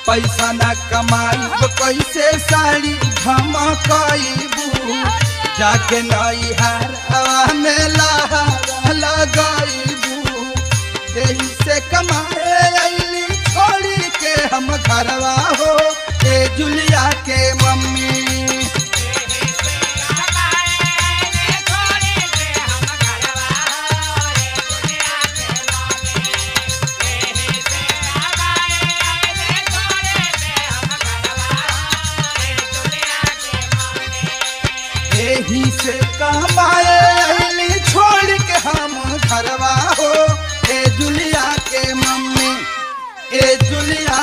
पैसा न कमाई कैसे साड़ी झमकईबू जाके नई हार में लहर लगाईबू यही से कमाए अली छोड़ी के हम घरवा हो ए जुलिया के मम्मी। यही से कमाए अली छोड़ के हम घरवा हो ए जुलिया के मम्मी ए जुलिया